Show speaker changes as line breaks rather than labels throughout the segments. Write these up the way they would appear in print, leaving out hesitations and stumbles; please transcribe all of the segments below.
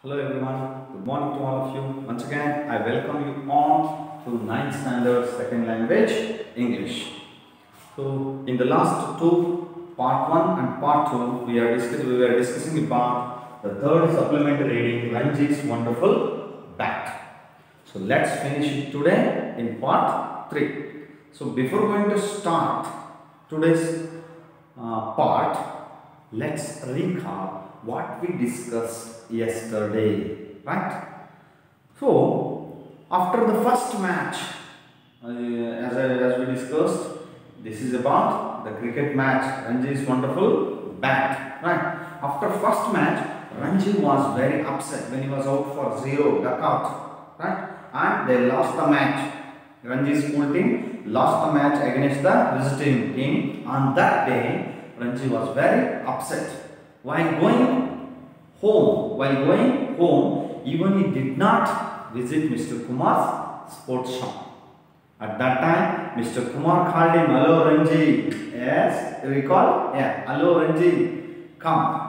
Hello everyone, good morning to all of you. Once again, I welcome you all to 9th standard second language, English. So, in the last two, part 1 and part 2, we were discussing about the third supplementary reading, Ranji's Wonderful Bat. So, let's finish it today in part 3. So, before going to start today's part, let's recap what we discussed yesterday, right? So, after the first match, as we discussed, this is about the cricket match, Ranji's Wonderful Bat, right? After first match, Ranji was very upset when he was out for 0 dugout, right? And they lost the match. Ranji's school team lost the match against the visiting team. On that day, Ranji was very upset. While going home, even he did not visit Mr. Kumar's sports shop. At that time, Mr. Kumar called him, "Hello Ranji." Yes, you recall? Yeah, "Hello Ranji, come."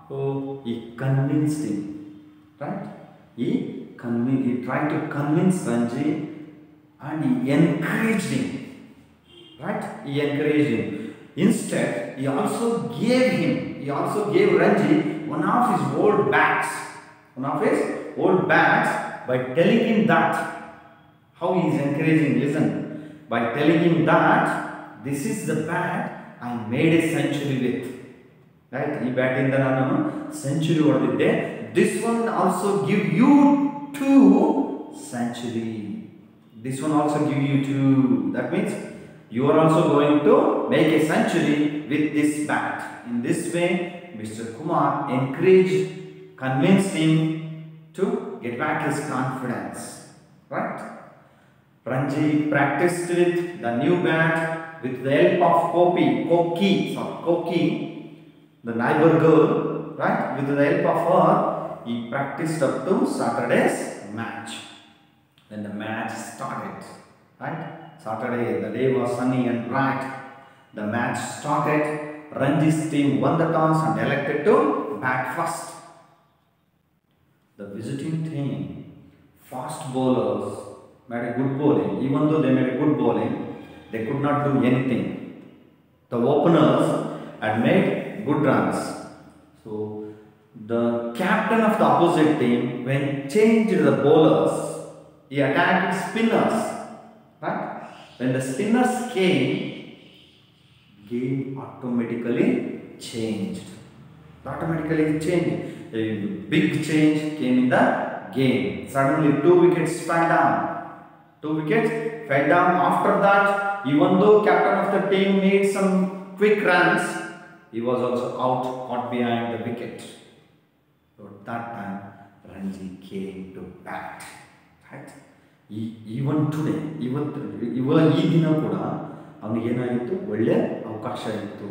So he convinced him, right? He tried to convince Ranji and he encouraged him, right? He encouraged him. Instead, he also gave Ranji one of his old bats, by telling him that, how he is encouraging, listen, by telling him that this is the bat I made a century with, right? Ee bat inda nanu century hodidde. This one also give you 2 century. This one also give you 2. That means you are also going to make a century with this bat. In this way, Mr. Kumar convinced him to get back his confidence, right? Ranji practiced with the new bat with the help of Koki, the neighbor girl, right? With the help of her, he practiced up to Saturday's match. When the match started, right? Saturday, the day was sunny and bright. The match started. Ranji's team won the toss and elected to bat first. The visiting team, fast bowlers, made a good bowling. Even though they made a good bowling, they could not do anything. The openers had made good runs. So, the captain of the opposite team, when changed the bowlers, he attacked spinners, right? When the spinners came, game automatically changed. A big change came in the game. Suddenly 2 wickets fell down. After that, even though captain of the team made some quick runs, he was also out, caught behind the wicket. So at that time, Ranji came to bat, right? Even today, ಈ ದಿನ ಕೂಡ ಅವನಿಗೆ ಏನಾಯಿತು, ಒಳ್ಳೆ ಅವಕಾಶ ಇತ್ತು.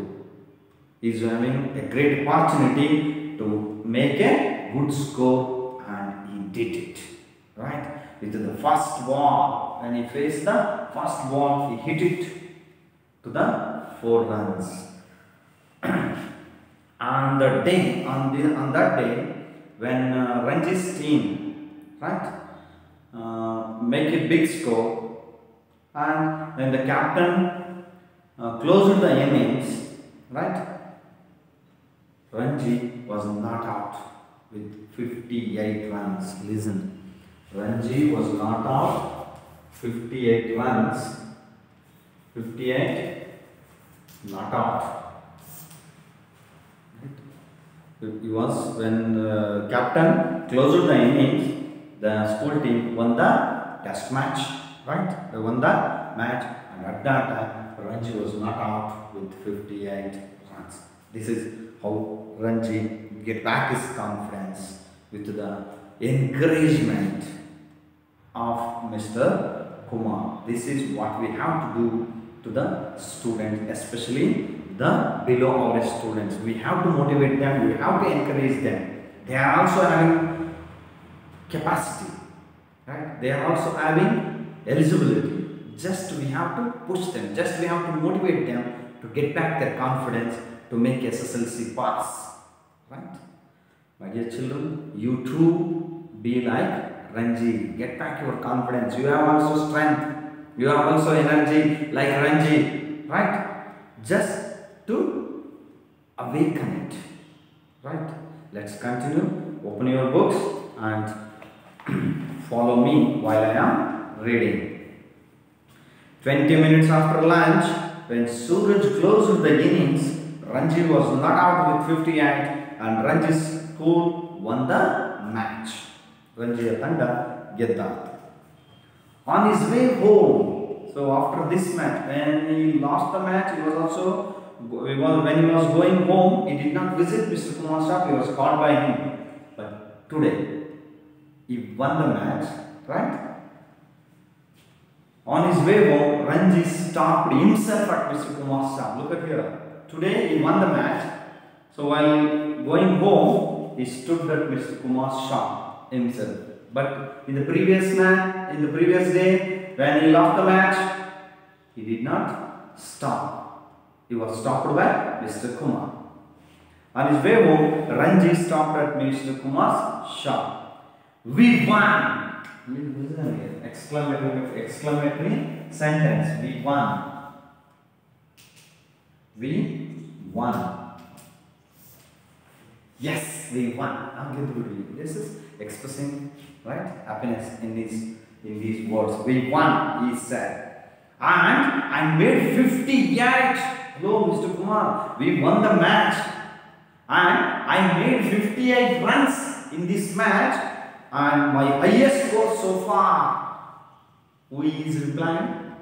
He is having a great opportunity to make a good score and he did it, right? With the first ball, when he faced the first ball, he hit it to the 4 runs. On that day, when Ranji's team, right, make a big score, and when the captain closed the innings, right, Ranji was not out with 58 runs. Listen, Ranji was not out, 58 runs, 58 not out. It was when the captain closed the innings, the school team won the test match, right? They won the match, and at that time, Ranji was not out with 58 runs. This is how Ranji get back his confidence with the encouragement of Mr. Kumar. This is what we have to do to the students, especially the below average students. We have to motivate them, we have to encourage them. They are also having capacity, right? They are also having eligibility. Just we have to push them, just we have to motivate them to get back their confidence to make SSLC pass, right? My dear children, you too be like Ranji. Get back your confidence. You have also strength. You have also energy like Ranji. Right? Just to awaken it. Right? Let's continue. Open your books and follow me while I am reading. 20 minutes after lunch, when Suraj closed the innings, Ranji was not out with 58 and Ranji's school won the match. Ranjiya Tanda gedda. On his way home, so after this match, when he lost the match, he was also, when he was going home, he did not visit Mr. Kumar Shah, he was called by him. But today, he won the match, right? On his way home, Ranji stopped himself at Mr. Kumar Shah. Look at here. Today he won the match. So while going home, he stood at Mr. Kumar Shah himself. But in the previous day, when he lost the match, he did not stop. He was stopped by Mr. Kumar. On his way home, Ranji stopped at Mr. Kumar Shah. We won! Listen here. Exclamatory sentence. We won. We won. Yes, we won. This is expressing, right, happiness in these words. We won, he said. And I made 58. Hello, Mr. Kumar. We won the match. And I made 58 runs in this match. And my highest score so far. Who is replying?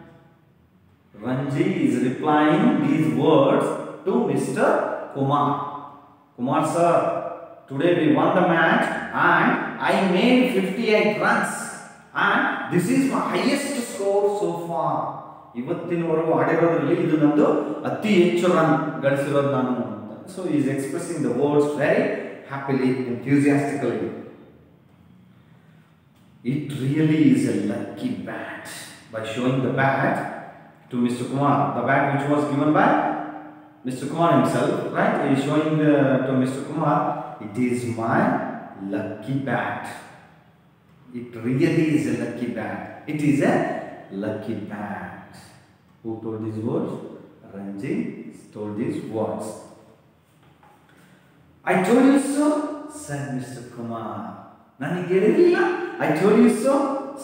Ranji is replying these words to Mr. Kumar. Kumar sir, today we won the match and I made 58 runs. And this is my highest score so far. ಇವತ್ತಿನವರೆಗೂ ಆಡಿರೋದ್ರಲ್ಲಿ ಇದು ನಂದು ಅತಿ ಹೆಚ್ಚು run ಗಳಿಸಿರೋದು ನಾನು. So he is expressing the words very happily, enthusiastically. It really is a lucky bat. By showing the bat to Mr. Kumar, the bat which was given by Mr. Kumar himself, right? He is showing to Mr. Kumar, it is my lucky bat. It really is a lucky bat. It is a lucky bat. Who told these words? Ranji told these words. I told you so, said Mr. Kumar. I told you so,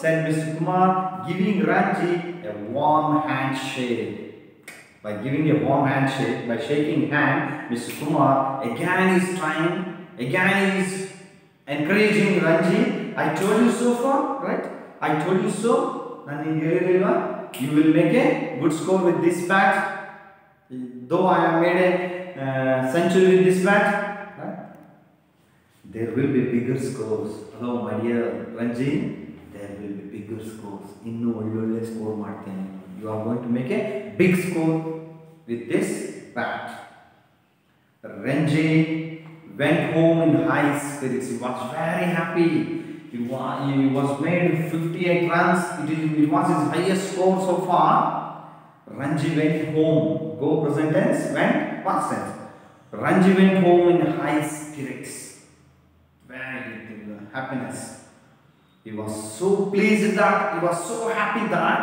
said Mr. Kumar, giving Ranji a warm handshake. By giving a warm handshake, by shaking hand, Mr. Kumar again is trying, again is encouraging Ranji. I told you so far, right? I told you so. You will make a good score with this bat. Though I have made a century with this bat, right? There will be bigger scores. Hello, my dear Ranji. There will be bigger scores. Innu ಒಳ್ಳೊಳ್ಳೆ score ಮಾಡ್ತೇನೆ. You are going to make a big score with this bat. Ranji went home in high spirits. He was very happy. He was made 58 runs. It was his highest score so far. Ranji went home. Go present tense. Went past tense. Ranji went home in high spirits. Very happiness. He was so pleased that, he was so happy that,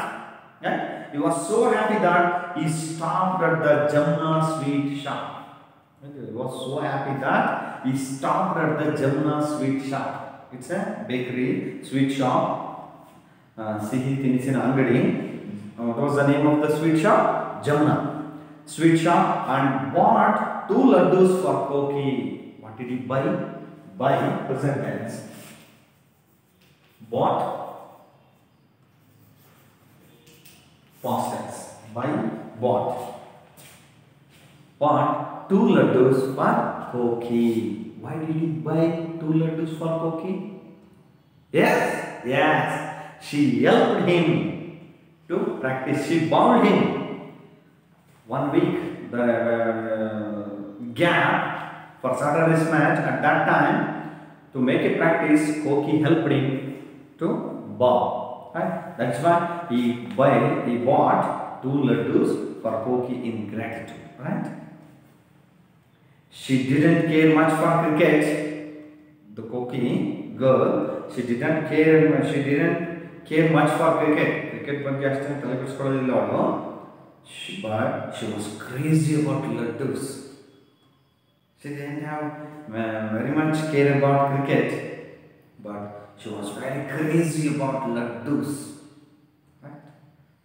he was so happy that he stopped at the Jamuna sweet shop. He was so happy that he stopped at the Jamuna sweet shop. It's a bakery, sweet shop. Sihi Tinisina Angadi. What was the name of the sweet shop? Jamuna sweet shop, and bought 2 laddus for Koki. What did he buy? Buy, present tense. Bought, past tense. Buy, bought. Bought 2 laddus for Koki. Why did he buy 2 laddus for Koki? Yes. She helped him to practice. She bound him. 1 week, the gap for Saturday's match. At that time, to make a practice, Koki helped him to bow. Right? That's why he bought 2 laddus for Koki in gratitude. Right? She didn't care much for cricket. the Koki girl, she didn't care much for cricket. Cricket ಬಗ್ಗೆ ಅಷ್ಟೇ ತಲೆ ಕೆಡಿಸ್ಕೊಳ್ಳೋದಿಲ್ಲ ಅವಳು. But she was crazy about laddus. She didn't have very much care about cricket, but she was very crazy about laddus. Right?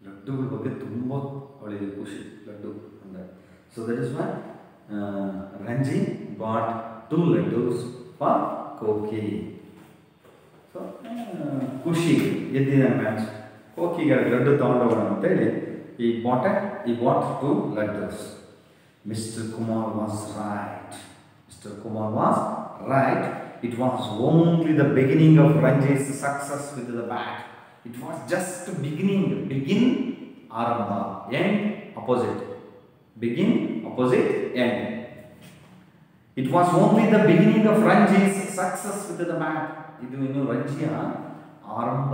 Laddu ಬಗ್ಗೆ ತುಂಬಾ ಅವಳಿಗೆ ಖುಷಿ laddu ಅಂದ್ರೆ. So that is why Ranji bought 2 laddus for Koki. So ಖುಷಿ ಗೆದ್ದಿದ match. ಕೋಕಿಗೆ laddu ತಗೊಂಡೋಗೋಣ ಅಂತೇಳಿ he bought 2 laddus. Mr. Kumar was right. Mr. Kumar was right. It was only the beginning of Ranji's success with the bat. It was just beginning. Begin, aramba. End, opposite. Begin, opposite, end. It was only the beginning of Ranji's success with the bat. ಇದು ಇನ್ನು ರಂಜಿಯ ಆರಂಭ,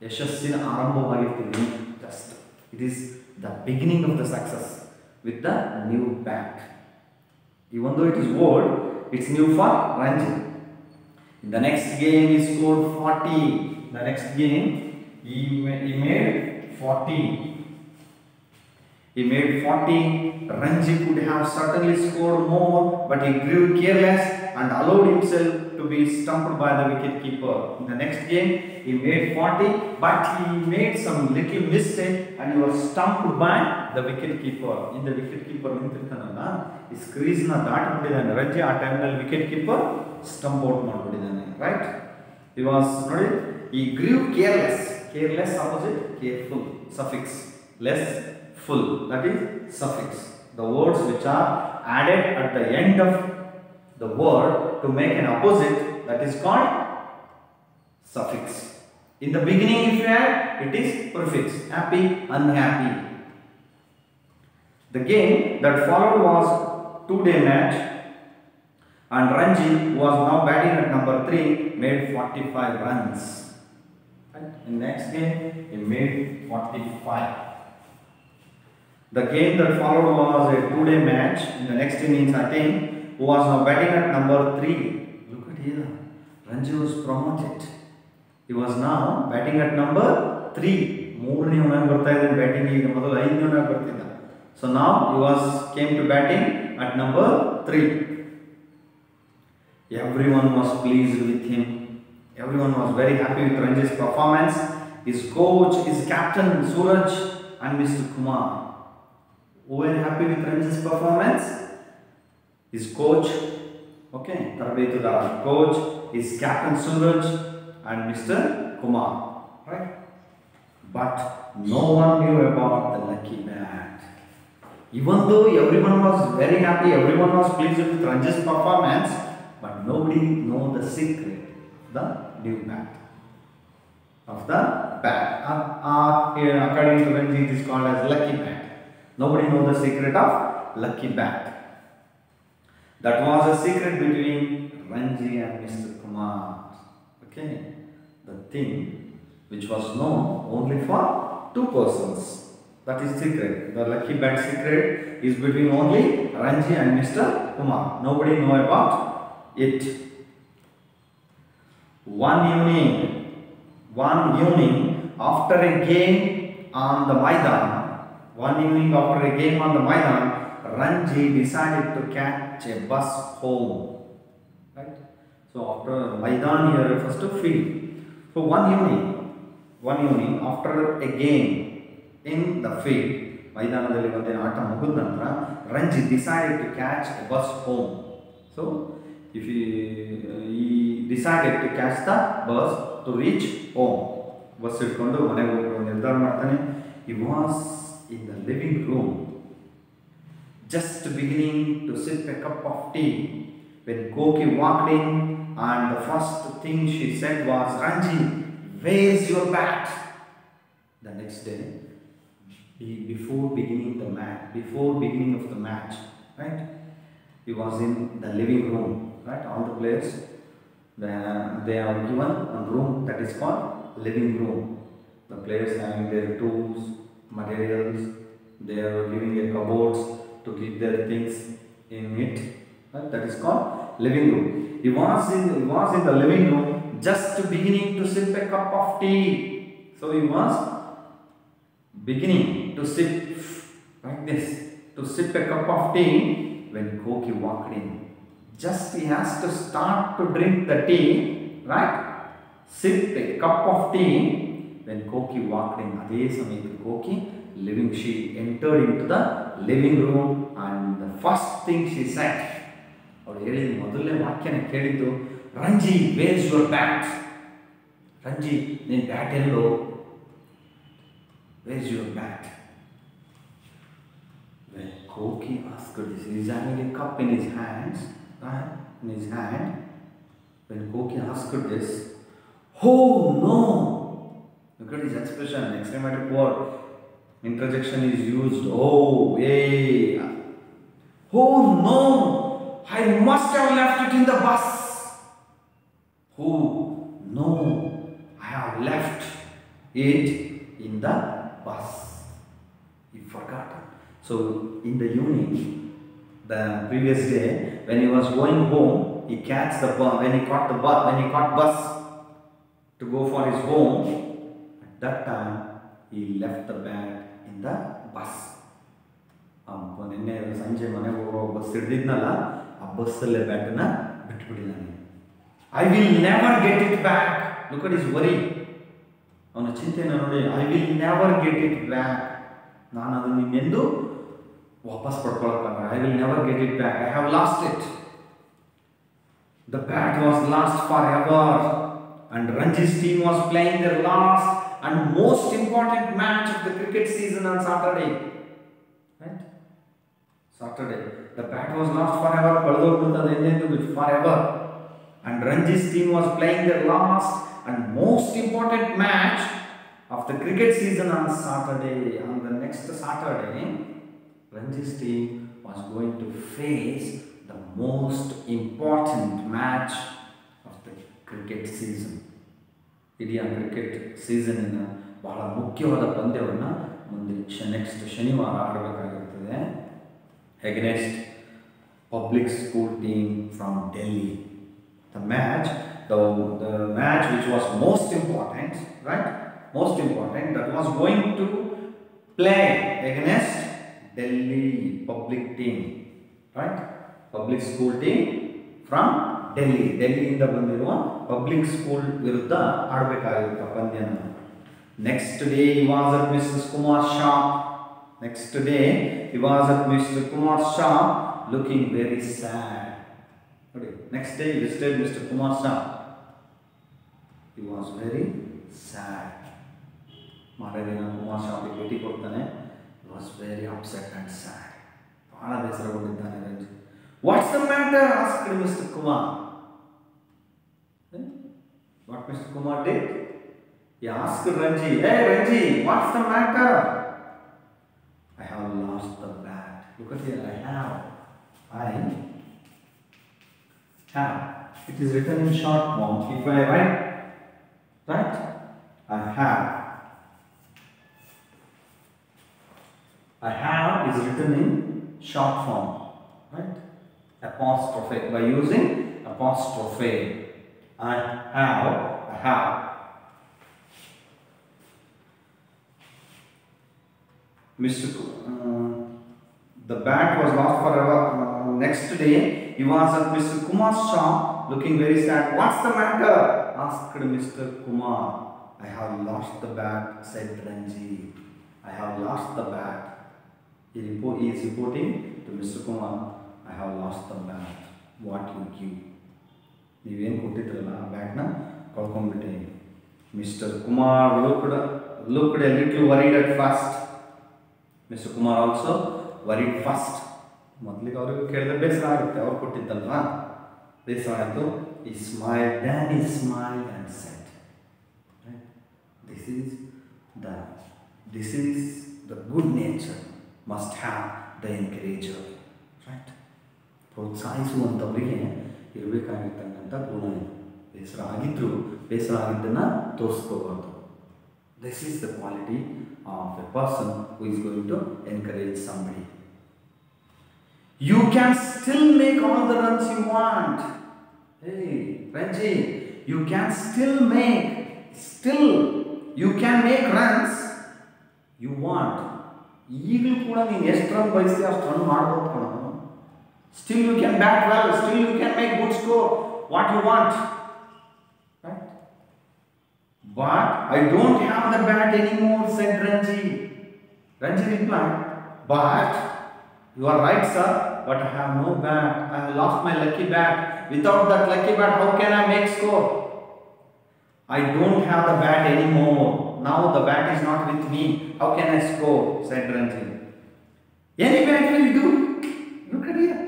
ಯಶಸ್ಸಿನ ಆರಂಭವಾಗಿರ್ತೀನಿ. Just it is the beginning of the success with the new bat. Even though it is old, it's new for Ranji. In the next game he scored 40. The next game he made 40. He made 40. Ranji could have certainly scored more, but he grew careless and allowed himself to be stumped by the wicket keeper. In the next game, he made 40, but he made some little mistake and he was stumped by the wicket keeper. In the wicket keeper, his crease na daatibididane. Ranji ಆ time ನಲ್ಲಿ wicket keeper stump out ಮಾಡಿಬಿಟ್ಟಿದ್ದಾನೆ. Right? He grew careless. Careless opposite careful. Suffix. Less full. That is suffix. The words which are added at the end of the word to make an opposite, that is called suffix. In the beginning if you add, it is prefix. Happy, unhappy. The game that followed was 2-day match and Ranji, who was now batting at number 3, made 45 runs. And in the next game he made 45. The game that followed was a 2-day match. In the next innings, I think, who was now batting at number 3. Look at here. Ranji was promoted. He was now batting at number 3. Batting so now he came to batting at number 3. Everyone was pleased with him. Everyone was very happy with Ranji's performance. His coach, his captain Suraj and Mr. Kumar, who were happy with Ranji's performance? His coach, okay, Tarbetudar coach, his captain Suraj and Mr. Kumar, right? But no one knew about the lucky bat. Even though everyone was very happy, everyone was pleased with Ranji's performance, but nobody knew the secret of the new bat. Of the bat. According to Ranji, it is called as lucky bat. Nobody knows the secret of lucky bat. That was a secret between Ranji and Mr. Kumar. Okay, the thing which was known only for 2 persons. That is secret. The lucky bat secret is between only Ranji and Mr. Kumar. Nobody know about it. One evening after a game on the Maidan, Ranji decided to catch a bus home. Right? So after Maidan here refers to field. So one evening after a game in the field, Maidanadalli ಒಂದು ಆಟ ಮುಗಿದ ನಂತರ Ranji decided to catch a bus home. So if he decided to catch the bus to reach home. Bus ಇಟ್ಕೊಂಡು ಮನೆಗೆ ಹೋಗೋ ನಿರ್ಧಾರ ಮಾಡ್ತಾನೆ. He was in the living room, just beginning to sip a cup of tea, when Koki walked in and the first thing she said was, "Ranji, where's your bat?" The next day, before beginning of the match, right? He was in the living room, right? All the players, they are given a room that is called living room. The players having their tools, materials, they are giving a cupboards to keep their things in it, Right? That is called living room. He was in the living room just beginning to sip a cup of tea. So he was beginning to sip like this, to sip a cup of tea when Koki walked in. Just he has to start to drink the tea, right? Sip a cup of tea when Koki walked in. Adhe samayattu Koki she entered into the living room, and the first thing she said, ಅವಳು ಹೇಳಿದ ಮೊದಲನೇ ವಾಕ್ಯನ ಕೇಳಿದ್ದು, Ranji, where is your bat? Ranji, ನಿನ್ನ bat ಎಲ್ಲೋ? Where is your bat? When Koki asked this, he is having a cup in his hands, right? In his hand. When Koki asked this, oh no! Look at his expression, exclamative word. Interjection is used. Oh, hey! Oh no! I must have left it in the bus. Oh no! I have left it in the bus. He forgot. So in the evening, the previous day, when he was going home, he catch the bus. When he caught bus to go for his home, at that time he left the bag in the bus. ನಿನ್ನೆ ಸಂಜೆ ಮನೆಗೆ ಹೋಗೋ bus ಹಿಡಿದಿದ್ನಲ್ಲ, ಆ ಬಸ್ಸಲ್ಲೇ ಬ್ಯಾಟನ್ನ ಬಿಟ್ಬಿಟ್ಟಿದ್ದಾನೆ. I will never get it back. Look at his worry. ಅವನ ಚಿಂತೆನ ನೋಡಿ. I will never get it back. ನಾನು ಅದನ್ನು ಇನ್ನೆಂದು ವಾಪಸ್ ಪಡ್ಕೊಳ್ಳೋಕ್ಕಾಗಲ್ಲ. I will never get it back. I have lost it. The bat was lost forever, and Ranji's team was playing their last and most important match of the cricket season on Saturday. Right? Saturday. The bat was lost forever. Forever. And Ranji's team was playing their last and most important match of the cricket season on Saturday. On the next Saturday, Ranji's team was going to face the most important match of the cricket season. Idiya cricket season ina bahala mukyavada pandyavanna munde next ಶನಿವಾರ ಆಡಬೇಕಾಗಿರುತ್ತದೆ against public school team from Delhi. The match which was most important, right? Most important, that was going to play against Delhi public team, right? Public school team from Delhi. Delhiಯಿಂದ ಬಂದಿರುವ public school ವಿರುದ್ಧ ಆಡಬೇಕಾಗಿರುವ ಪಂದ್ಯನ. Next day he was at Mr. Kumar's shop. Looking very sad. Okay. Next day he visited Mr. Kumar's shop. He was very sad. ಮಾರದಿನ Kumar ಶಾಪಿಗೆ ಭೇಟಿ ಕೊಡ್ತಾನೆ. He was very upset and sad. ಬಹಳ ಬೇಸರಗೊಂಡಿದ್ದಾನೆ Ranji. What's the matter? asked Mr. Kumar. What Mr. Kumar did? He asked Ranji, hey Ranji, what's the matter? I have lost the bat. Look at here, I have. It is written in short form. If I write, right? I have is written in short form, right? Apostrophe, by using apostrophe. I have. The bat was lost forever. Next day, he was at Mr. Kumar's shop, looking very sad. What's the matter? asked Mr. Kumar. I have lost the bat, said Ranji. I have lost the bat. He is reporting to Mr. Kumar. I have lost the bat. What you give? ನೀವೇನು ಕೊಟ್ಟಿದ್ರಲ್ಲ ಆ ಬ್ಯಾಟ್ನ ಕಳ್ಕೊಂಡ್ಬಿಟ್ಟೆ. Mister Kumar looked a little worried at first. Mr. Kumar also worried first. ಮೊದಲಿಗೆ ಅವ್ರಿಗೆ ಕೇಳಿದ್ರೆ ಬೇಸರ ಆಗುತ್ತೆ, ಅವ್ರು ಕೊಟ್ಟಿದ್ದಲ್ವಾ, ಬೇಸರ ಆಯಿತು. He smiled, then he smiled and said, right? This is the good nature must have the encourager, right? ಪ್ರೋತ್ಸಾಹಿಸುವಂಥವರಿಗೆ ಇರಬೇಕಾಗಿರ್ತಕ್ಕಂಥ ಗುಣ ಇದು. ಬೇಸರ ಆಗಿದ್ದರೂ ಬೇಸರ ಆಗಿದ್ದನ್ನು ತೋರಿಸ್ಕೋಬಾರ್ದು. This is the quality of a person who is going to encourage somebody. You can still make all the runs you want. Hey, Ranji, you can you can make runs you want. ಈಗಲೂ ಕೂಡ ನೀನು ಎಷ್ಟು run ಬಯಸ್ತೀಯ ಅಷ್ಟು run ಮಾಡ್ಬೋದು ಕಣ. Still you can bat well, still you can make good score, what you want. Right? But I don't have the bat anymore, said Ranji. Ranji replied, but you are right, sir, but I have no bat. I have lost my lucky bat. Without that lucky bat, how can I make score? I don't have the bat anymore. Now the bat is not with me. How can I score? Said Ranji. Any bat will do. Look at here.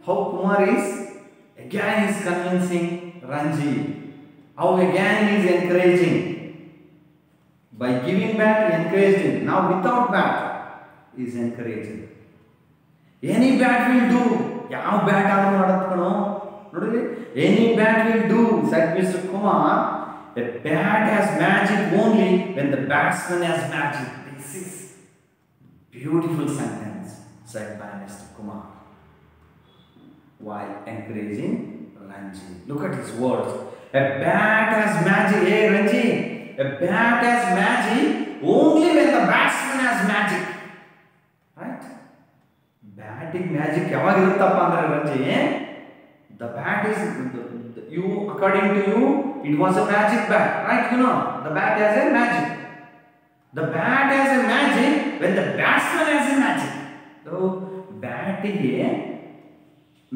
How Kumar is convincing Ranji. How again he is encouraging. By giving bat, he encouraged him. Now without bat, he is encouraging. Any bat will do. Yav bat aanu madatkono. Nodili. Any bat will do, said Mr. Kumar. A bat has magic only when the batsman has magic. This is beautiful sentence said by Mr. Kumar while encouraging Ranji. Look at his words. A bat has magic. Hey Ranji, a bat has magic only when the batsman has magic. Right? Batting magic yavagiruttappa andre Ranji. The bat is you, according to you, it was a magic bat, right? You know, the bat has a magic. The bat has a magic when the batsman has a magic. So, bat ige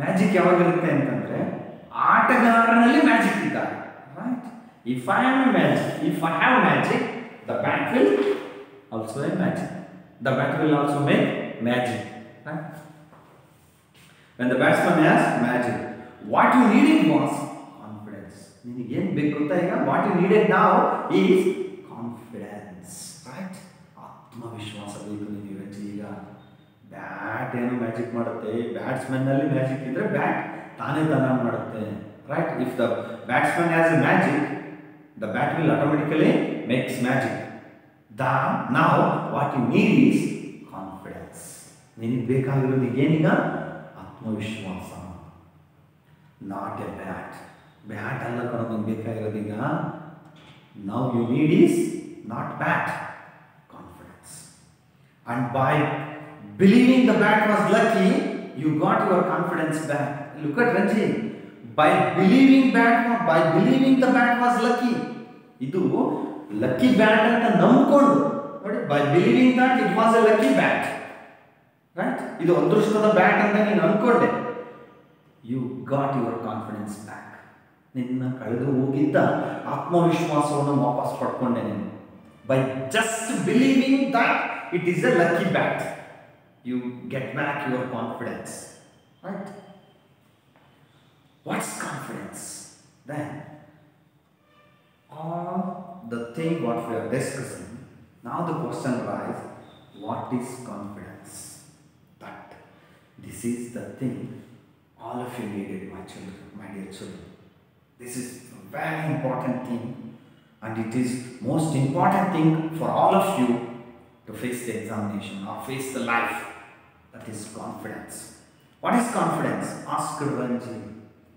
magic yavagirutte antandre ಆಟಗಾರನಲ್ಲಿ magic ಇದ್ದಾರೆ, right? If I have magic, the bat will also have magic. The bat will also make magic, right? When the batsman has magic, what you needed was confidence. Again, what you needed now is confidence, right? Atmavishwasa beeku niಮಗೆ ಈಗ bat ಏನು magic ಮಾಡುತ್ತೆ, batsman ನಲ್ಲಿ magic ಇದ್ರೆ bat ತಾನೇ ಮಾಡುತ್ತೆ, right? If the batsman has a magic, the bat will automatically makes magic. Now what you need is confidence. ನಿನಗೆ ಬೇಕಾಗಿರೋದು ಏನೀಗ ಆತ್ಮವಿಶ್ವಾಸ, not a bat. Bat alla kanodu ಬೇಕಾಗಿರೋದು ಈಗ. Now you need is not bat, confidence. And by believing the bat was lucky, you got your confidence back. Look at Ranji. By believing the bat was lucky. Idu lucky bat anta namkondu ನೋಡಿ, by believing that it was a lucky bat, right? ಇದು ಅದೃಷ್ಟದ bat ಅಂತ ನೀನು ಅನ್ಕೊಂಡೆ. You got your confidence back. ನಿನ್ನ ಕಳೆದು ಹೋಗಿದ್ದ ಆತ್ಮವಿಶ್ವಾಸವನ್ನು ವಾಪಸ್ ಪಡ್ಕೊಂಡೆ ನೀನು. By just believing that it is a lucky bat, you get back your confidence, right? What's confidence? Then all the thing what we are discussing, now the question arises, what is confidence? But this is the thing all of you needed, my children, my dear children. This is a very important thing, and it is most important thing for all of you to face the examination or face the life. That is confidence. What is confidence? Ask Ranji.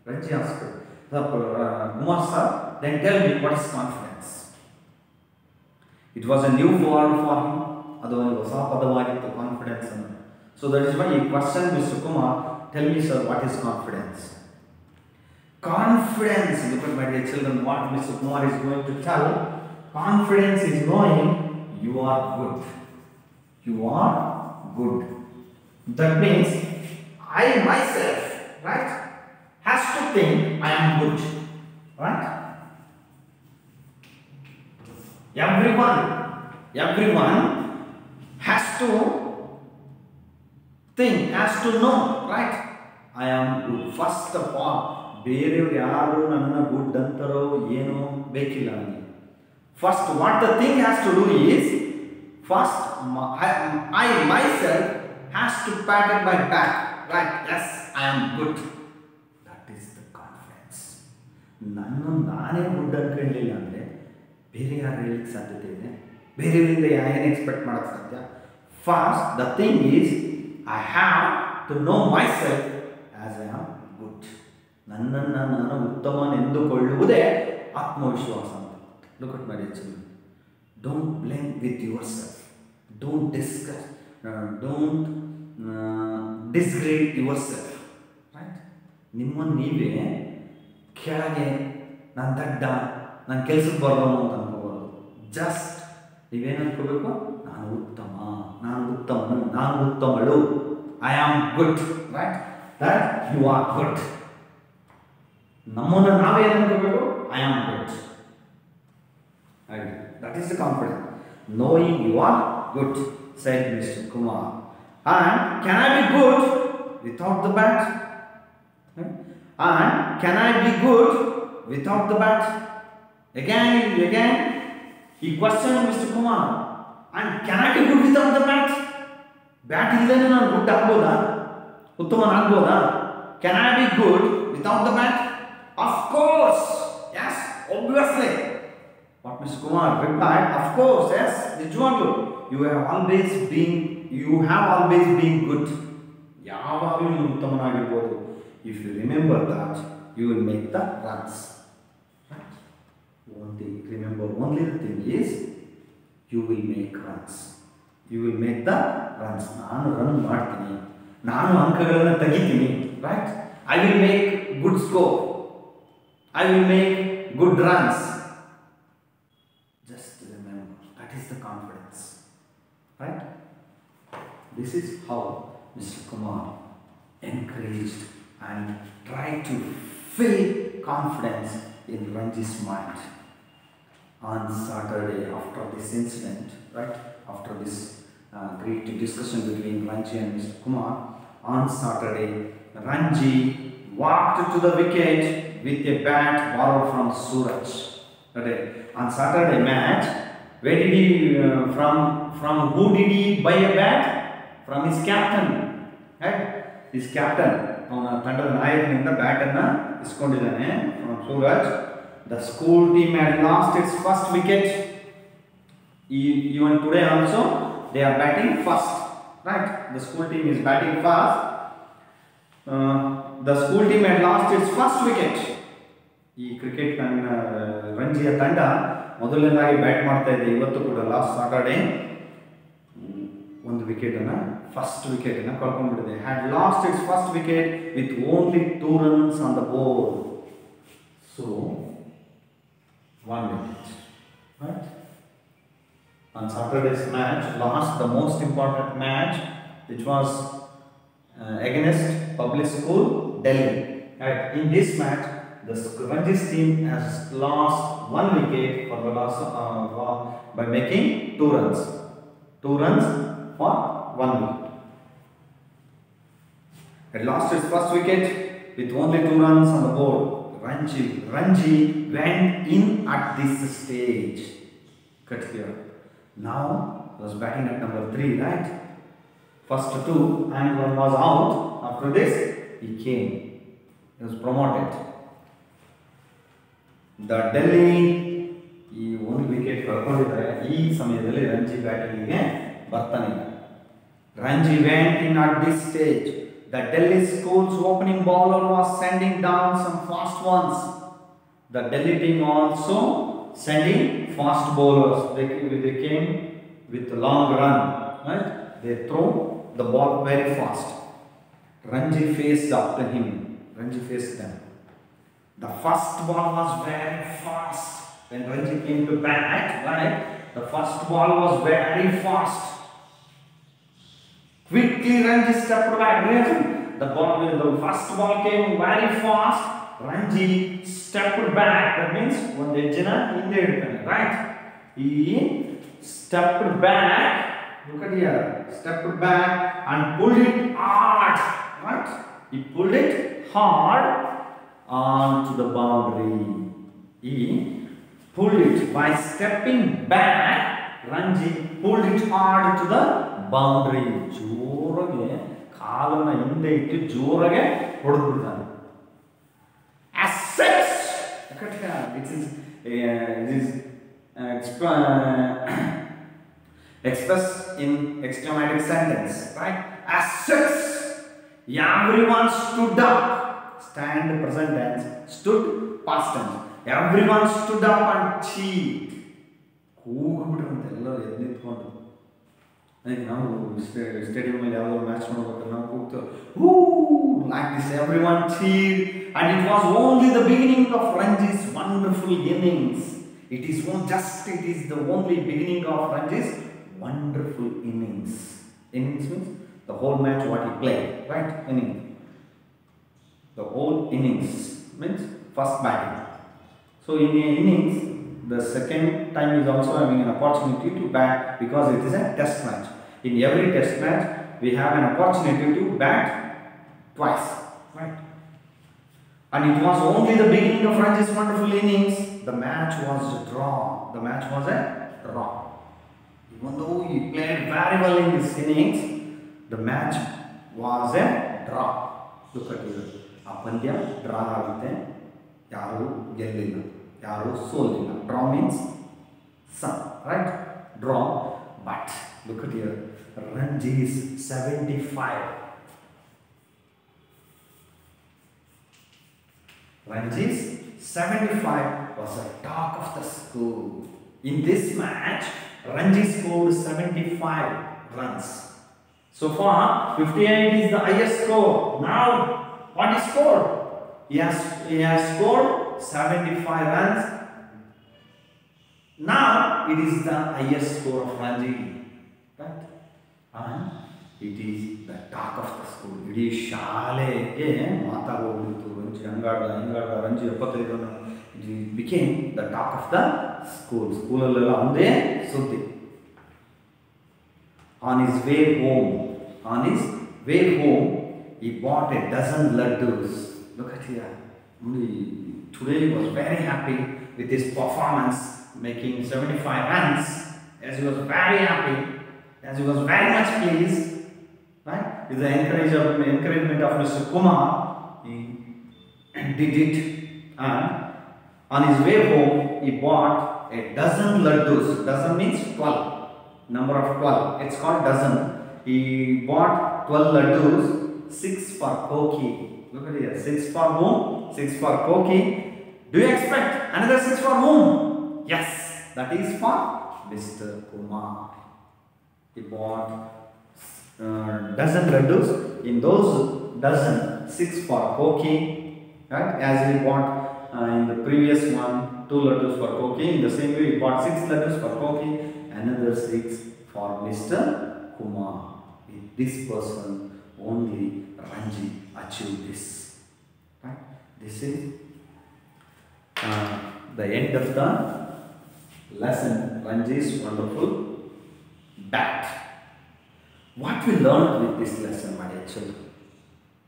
Ranji asked Kumar sir, then tell me what is confidence. It was a new word for him. Adu ಹೊಸ ಪದವಾಗಿತ್ತು confidence ಅನ್ನೋದು. So that is why he questioned Mr. Kumar, tell me sir, what is confidence? Confidence, look at my dear children, what Mr. Kumar is going to tell. Confidence is knowing you are good. You are good. That means I myself, right, has to think I am good, right? Everyone has to think, has to know, right? I am good. First of all, ಬೇರೆಯವರು ಯಾರು ನನ್ನ good ಅಂತಾರೋ ಏನೋ ಬೇಕಿಲ್ಲ ನನಗೆ. First what the thing has to do is, first I myself has to pat my back, right? Yes, I am good. That is the confidence. ನಾನೇ good ಅನ್ಕೊಂಡಿಲ್ಲ ಅಂದರೆ ಬೇರೆ ಯಾರು ಹೇಳಲಿಕ್ಕೆ ಸಾಧ್ಯತೆ ಇದೆ? ಬೇರೆಯವರಿಂದ ಏನು ಎಕ್ಸ್ಪೆಕ್ಟ್ ಮಾಡೋಕ್ಕೆ ಸಾಧ್ಯ? First the thing is I have to know myself as I am good. ನನ್ನನ್ನು ನಾನು ಉತ್ತಮನೆಂದುಕೊಳ್ಳುವುದೇ ಆತ್ಮವಿಶ್ವಾಸ ಅಂತ. Look at my dear children. Don't blame with yourself. Don't discuss. Don't disgrade yourself. Right? ನಿಮ್ಮನ್ನು ನೀವೇ ಕೆಳಗೆ ನಾನು ದಡ್ಡ, ನಾನು ಕೆಲಸಕ್ಕೆ ಬರೋನು ಅಂತ ಅನ್ಕೋಬಾರ್ದು. ಜಸ್ಟ್ ನೀವೇನು ಅನ್ಕೋಬೇಕು, ನಾನು ಉತ್ತಮ, ನಾನು ಉತ್ತಮನು, ನಾನು ಉತ್ತಮಳು. I am good. Right? That you are good. ನಮ್ಮನ್ನು ನಾವೇ ಅನ್ಕೋಬೇಕು, I am good. That is the confidence. Knowing you are good, said Mr. Kumar. And can I be good without the bad? And can I be good without the bad? Again, he questioned Mr. Kumar. And can I be good without the bad? Bad illane nanu good agboda? Uttaman agboda? Can I be good without the bad? Of course. Yes, obviously. What Mr. Kumar replied, of course, yes, Nijwaglu. You have always been good. Yavaglu ನೀವು ಉತ್ತಮನಾಗಿರಬಹುದು. If you remember that, you will make the runs. Right? Only the thing is, you will make runs. You will make the runs. ನಾನು run ಮಾಡ್ತೀನಿ, ನಾನು ಅಂಕಗಳನ್ನು ತೆಗಿತೀನಿ. Right? I will make good score. I will make good runs. Just remember, that is the confidence. Right? This is how Mr. Kumar encouraged and tried to fill confidence in Ranji's mind. On Saturday, after this incident, right, after this great discussion between Ranji and Mr. Kumar, on Saturday, Ranji walked to the wicket with a bat borrowed from Suraj. Okay. On Saturday match, where did he from who did he buy a bat? From his captain. Right? His captain, ಅವನ ತಂಡದ ನಾಯಕನಿಂದ bat ಅನ್ನು ಇಸ್ಕೊಂಡಿದ್ದಾನೆ from Suraj. The school team had lost its first wicket. Even today also they are batting first. Right? The school team is batting fast. The school team had lost its first wicket. ಈ cricket ರಂಜಿಯ ತಂಡ ಮೊದಲನೇದಾಗಿ bat ಮಾಡ್ತಾ ಇದೆ ಇವತ್ತು ಕೂಡ. Last Saturday ಒಂದು ವಿಕೆಟನ್ನು, first ವಿಕೆಟನ್ನು ಕಳ್ಕೊಂಡ್ಬಿಟ್ಟಿದೆ. Had lost its first wicket with only 2 runs on the board. So 1 wicket. Right? On Saturday's match, lost the most important match, which was against public school Delhi. Right? In this match, the Ranji's team has lost 1 wicket for the loss by making 2 runs. 2 runs for 1 wicket. It lost its first wicket with only 2 runs on the board. Ranji went in at this stage. Cut here. Now he was batting at number 3, right? First 2 and 1 was out. After this, he came. He was promoted. The Delhi ಈ 1 wicket ಕಳ್ಕೊಂಡಿದ್ದಾರೆ. ಈ ಸಮಯದಲ್ಲಿ ರಂಜಿ ಬ್ಯಾಟಿಂಗಿಗೆ ಬರ್ತಾನೆ. Ranji went in at this stage. The Delhi school's opening bowler was sending down some fast ones. The Delhi team also sending fast bowlers. They came with a long run. Right? They throw the ball very fast. Ranji faced up to him. Ranji faced them. The first ball was very fast. When Ranji came to bat, right, the first ball was very fast. Quickly Ranji stepped back. The first ball came very fast. Ranji stepped back. That means one edge right? He stepped back. Look at here. Stepped back and pulled it hard. Right? He pulled it hard onto the boundary. He pulled it by stepping back. Ranji pulled it hard to the boundary. ಜೋರಾಗಿ ಕಾಲನ್ನ ಹಿಂದೆ ಇಟ್ಟು ಜೋರಾಗಿ ಹೊಡೆದ್ಬಿಡ್ತಾನೆ. As such, it is expressed in exclamatic sentence, right? As such, Everyone stood up. Stand present tense. Stood past tense. Everyone stood up and cheered. Stadium match like this, everyone cheered, and it was only the beginning of Ranji's wonderful innings. It is the only beginning of Ranji's wonderful innings. Innings means the whole match what he played, right? Inning. The whole innings means first batting. So in the innings, the second time is also having an opportunity to bat because it is a test match. In every test match, we have an opportunity to bat twice, right? And it was only the beginning of Ranji's wonderful innings. The match was a draw. The match was a draw. Even though he played very well in this innings, the match was a draw. Look at it. Apandya draw agute. Yaru gellilla. Yaru solilla. Draw means some, right? Draw. But look at here. Ranji is 75. Ranji's 75 was a talk of the school. In this match, Ranji scored 75 runs. So far, 58 is the highest score. Now, what is scored? He has scored 75 runs. Now, it is the highest score of Ranji. Right? And it is the talk of the school. It is Shale. It became the talk of the school. On his way home, he bought a dozen laddus. Look at here. Today he was very happy with his performance, making 75 runs. As he was very happy, as he was very much pleased, right? With the encouragement of Mr. Kumar, he did it, and on his way home, he bought a dozen laddus. Dozen means 12. Number of 12. It's called dozen. He bought 12 laddus, 6 for Koki. Look at here. 6 for whom? 6 for Koki. Do you expect another 6 for whom? Yes. That is for Mr. Kumar. He bought dozen laddus. In those dozen, 6 for Koki. Right? As he bought in the previous one, 2 laddus for Koki. In the same way, he bought 6 laddus for Koki. Another 6 for Mr. Kumar. With this person, only Ranji achieved this. Right? This is the end of the lesson. Ranji's wonderful bat. What we learned with this lesson, my dear children?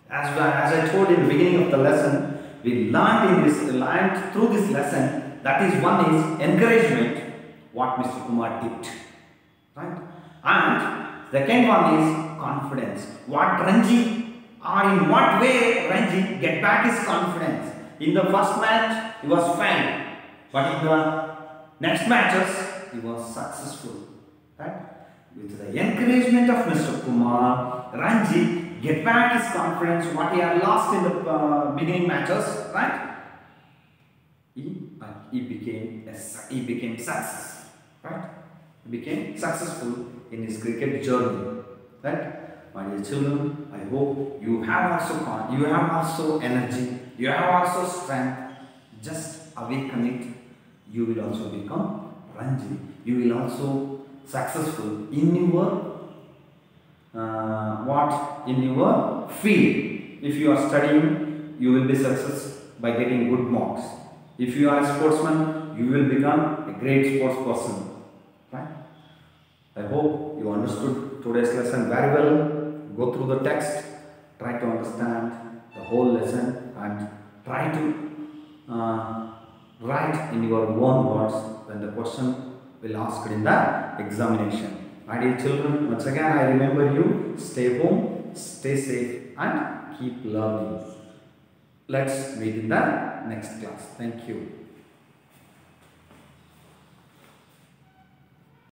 As I told in the beginning of the lesson, we learned through this lesson, that is, one is encouragement, what Mr. Kumar did. Right? And second one is confidence. What Ranji, or in what way Ranji get back his confidence. In the first match, he was failed. But in the next matches, he was successful. Right? With the encouragement of Mr. Kumar, Ranji get back his confidence, what he had lost in the beginning matches, right? He became success, right? He became successful in his cricket journey, right? My dear children, I hope you have also energy, you have also strength. Just awaken it. You will also become Ranji. You will also successful in your in your field. If you are studying, you will be successful by getting good marks. If you are a sportsman, you will become a great sports person. Right? I hope you understood today's lesson very well. Go through the text, try to understand the whole lesson, and try to write in your own words when the question will asked in the examination. My dear children, once again I remember you, stay home, stay safe, and keep learning. Let's meet in the next class. Thank you.